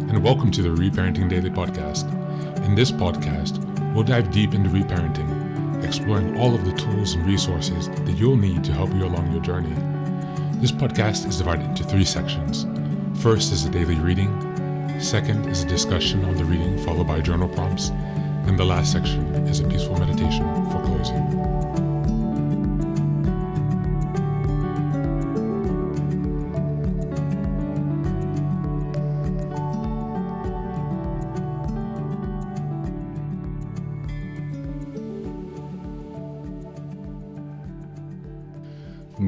and welcome to the Reparenting Daily podcast. In this podcast, we'll dive deep into reparenting, exploring all of the tools and resources that you'll need to help you along your journey. This podcast is divided into 3 sections. First is a daily reading. Second is a discussion on the reading followed by journal prompts. And the last section is a peaceful meditation for closing.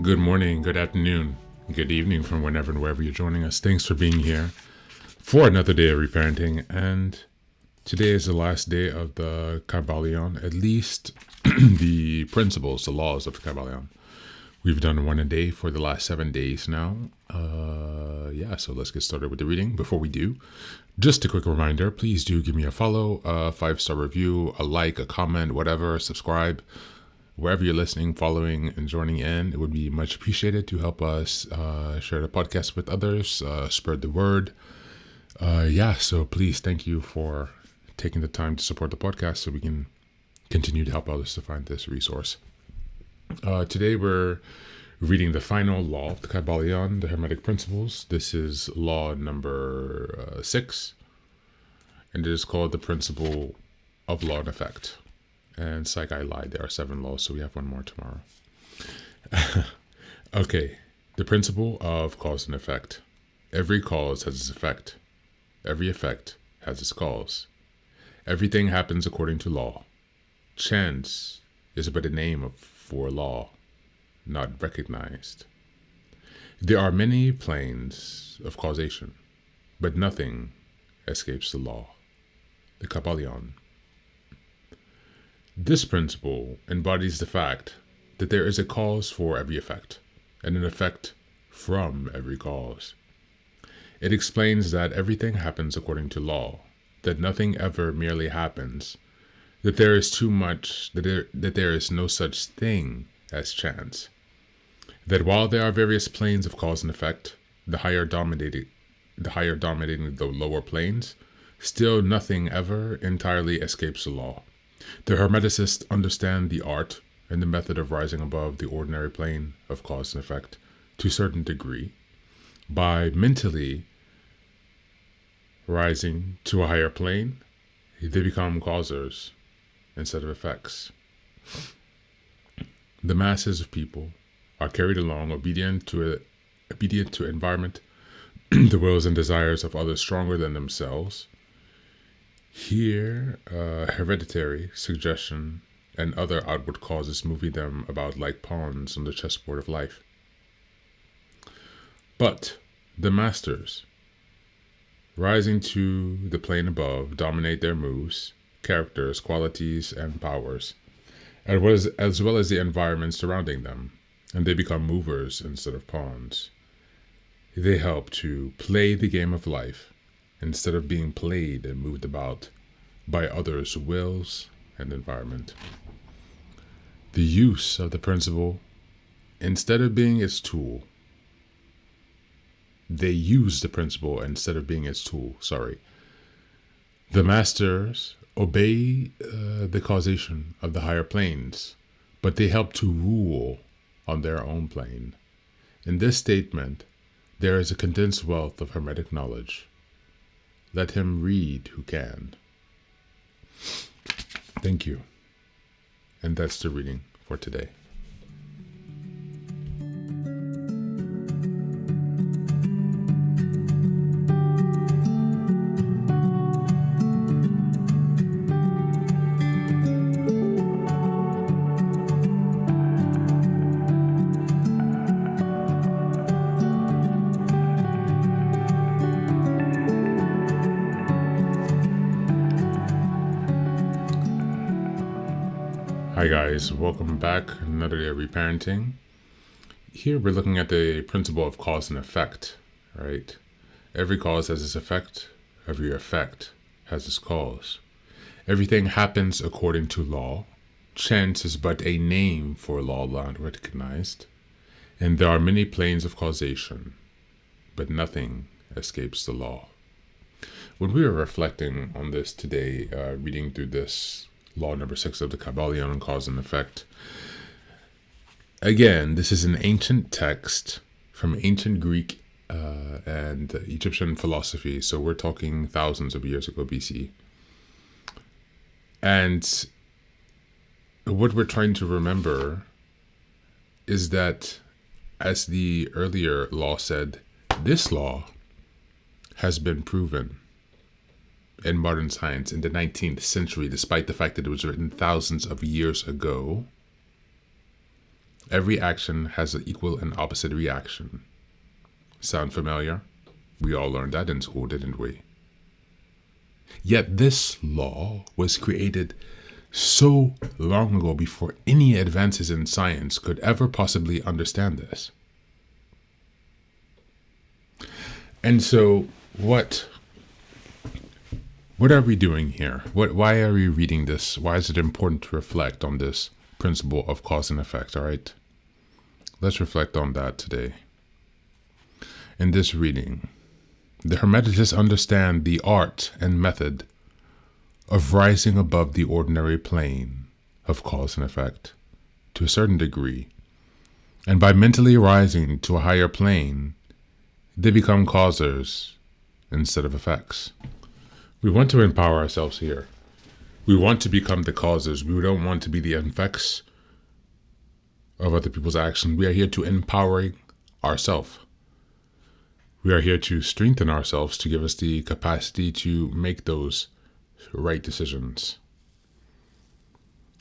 Good morning, good afternoon, good evening from whenever and wherever you're joining us. Thanks for being here for another day of reparenting. And today is the last day of the Kybalion, at least the principles, the laws of the Kybalion. We've done one a day for the last 7 days now. So let's get started with the reading. Before we do, just a quick reminder, please do give me a follow, a 5-star review, a like, a comment, whatever, subscribe. Wherever you're listening, following, and joining in, it would be much appreciated to help us share the podcast with others, spread the word. So please, thank you for taking the time to support the podcast so we can continue to help others to find this resource. Today we're reading the final law of the Kybalion, the Hermetic Principles. This is law number 6, and it is called the Principle of Law and Effect. And psych, I lied. There are 7 laws, so we have one more tomorrow. Okay. The principle of cause and effect. Every cause has its effect. Every effect has its cause. Everything happens according to law. Chance is but a name for law, not recognized. There are many planes of causation, but nothing escapes the law. The Kybalion. This principle embodies the fact that there is a cause for every effect, and an effect from every cause. It explains that everything happens according to law, that nothing ever merely happens, that there is too much, that there is no such thing as chance, that while there are various planes of cause and effect, the higher dominating the lower planes, still nothing ever entirely escapes the law. The Hermeticists understand the art and the method of rising above the ordinary plane of cause and effect to a certain degree by mentally rising to a higher plane. They become causers instead of effects. The masses of people are carried along obedient to environment, the wills and desires of others stronger than themselves. Here, hereditary, suggestion, and other outward causes moving them about like pawns on the chessboard of life. But the masters, rising to the plane above, dominate their moves, characters, qualities, and powers, as well as the environment surrounding them, and they become movers instead of pawns. They help to play the game of life, instead of being played and moved about by others' wills and environment. The use of the principle, instead of being its tool, they use the principle instead of being its tool, The masters obey the causation of the higher planes, but they help to rule on their own plane. In this statement, there is a condensed wealth of Hermetic knowledge. Let him read who can. Thank you. And that's the reading for today. Hi guys, welcome back. Another day of reparenting. Here we're looking at the principle of cause and effect, right? Every cause has its effect. Every effect has its cause. Everything happens according to law. Chance is but a name for law not recognized. And there are many planes of causation, but nothing escapes the law. when we were reflecting on this today, reading through this law number 6 of the Kybalion on cause and effect, again, this is an ancient text from ancient Greek and Egyptian philosophy. So we're talking thousands of years ago, BC. And what we're trying to remember is that, as the earlier law said, this law has been proven in modern science in the 19th century, despite the fact that it was written thousands of years ago. Every action has an equal and opposite reaction. Sound familiar? We all learned that in school, didn't we? Yet this law was created so long ago, before any advances in science could ever possibly understand this. And so what are we doing here? Why are we reading this? Why is it important to reflect on this principle of cause and effect? All right, let's reflect on that today. In this reading, the Hermeticists understand the art and method of rising above the ordinary plane of cause and effect to a certain degree, and by mentally rising to a higher plane, they become causers instead of effects. We want to empower ourselves here. We want to become the causers. We don't want to be the effects of other people's actions. We are here to empower ourselves. We are here to strengthen ourselves, to give us the capacity to make those right decisions.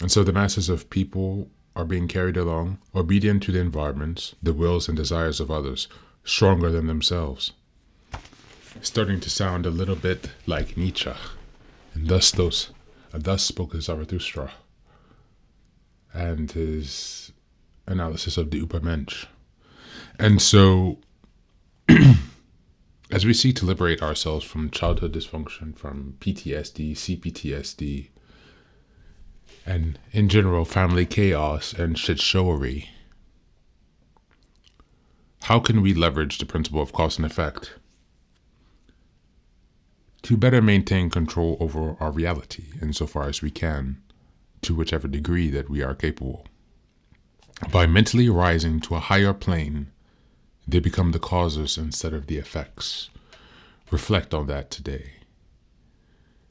And so the masses of people are being carried along, obedient to the environments, the wills and desires of others, stronger than themselves. Starting to sound a little bit like Nietzsche, and thus spoke Zarathustra, and his analysis of the Übermensch. And so, as we seek to liberate ourselves from childhood dysfunction, from PTSD, CPTSD, and in general family chaos and shit showery, how can we leverage the principle of cause and effect to better maintain control over our reality insofar as we can, to whichever degree that we are capable? By mentally rising to a higher plane, they become the causes instead of the effects. Reflect on that today.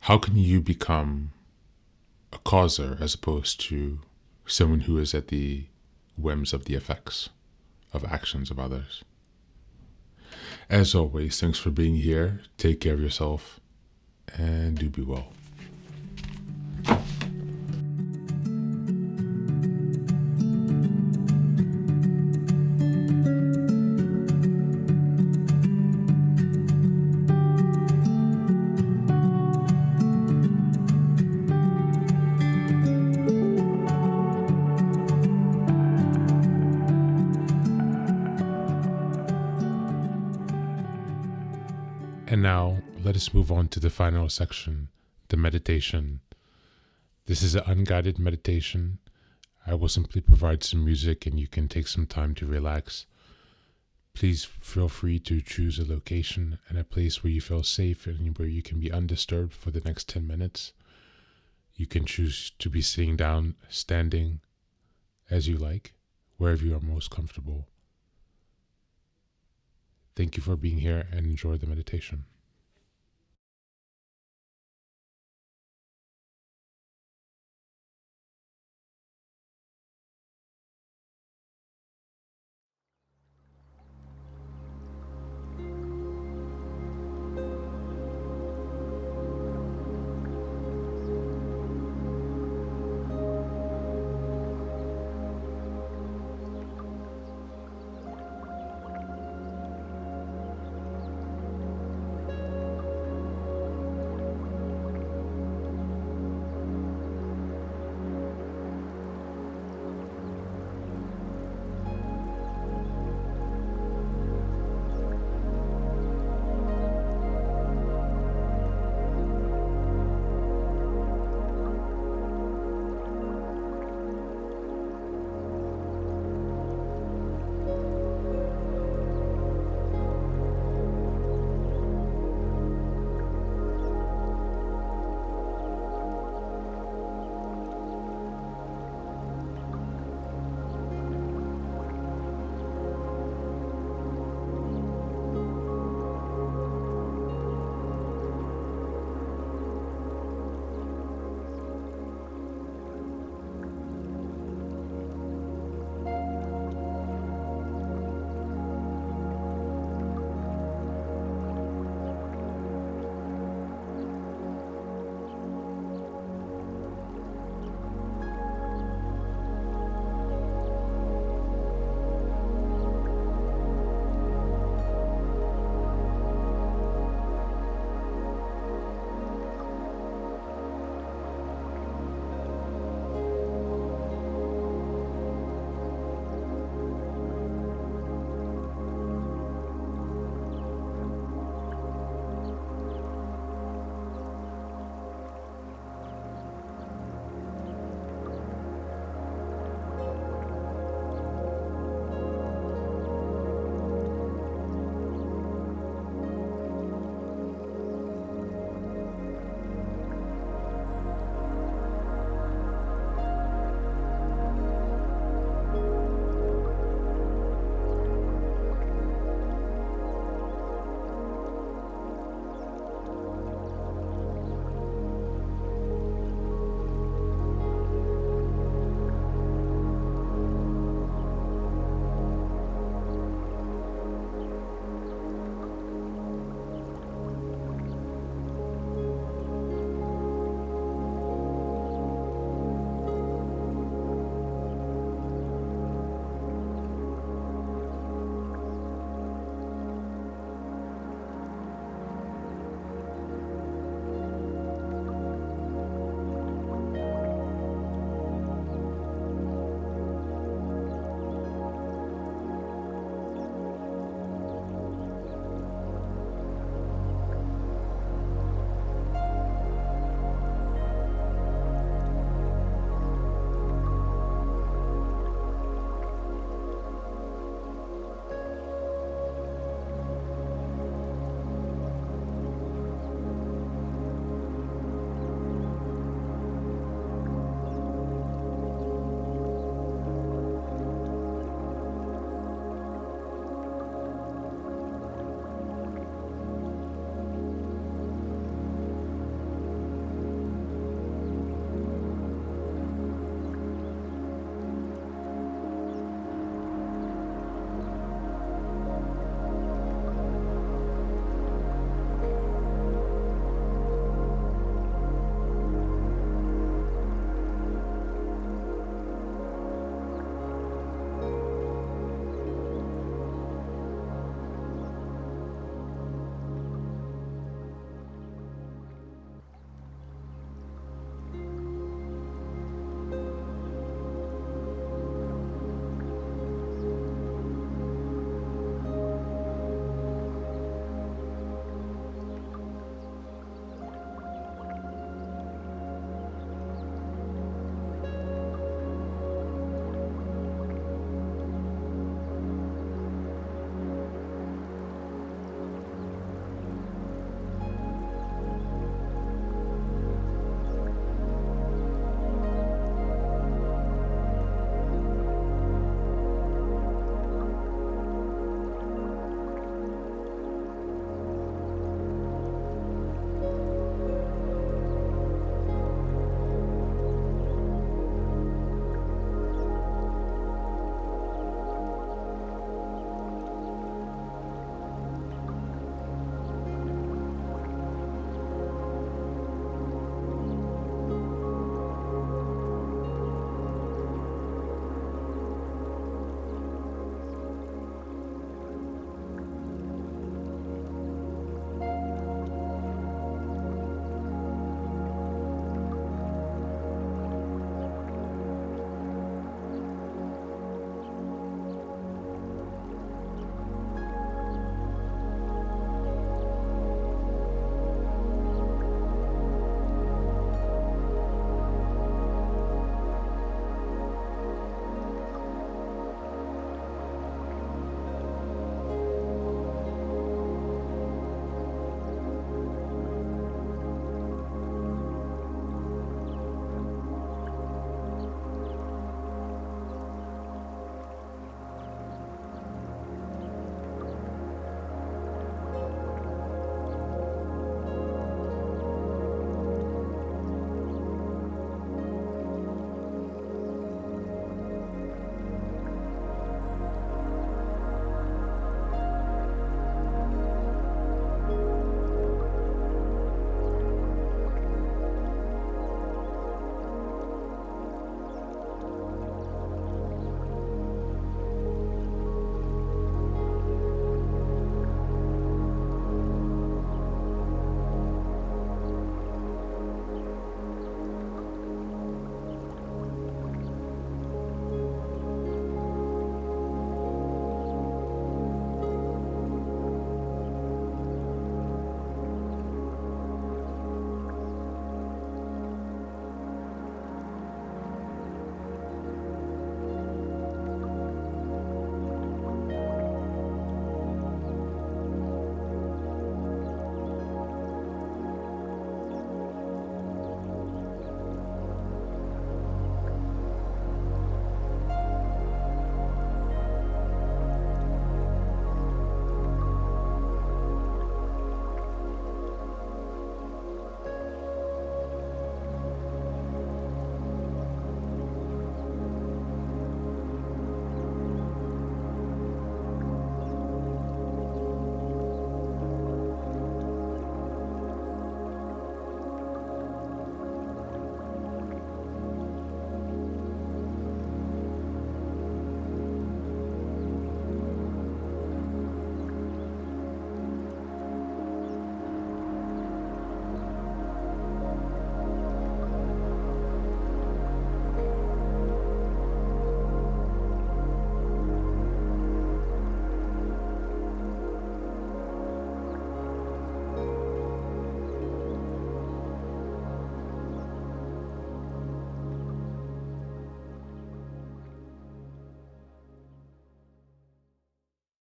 How can you become a causer as opposed to someone who is at the whims of the effects of actions of others? As always, thanks for being here. Take care of yourself and do be well. And now, let us move on to the final section, the meditation. This is an unguided meditation. I will simply provide some music and you can take some time to relax. Please feel free to choose a location and a place where you feel safe and where you can be undisturbed for the next 10 minutes. You can choose to be sitting down, standing, as you like, wherever you are most comfortable. Thank you for being here and enjoy the meditation.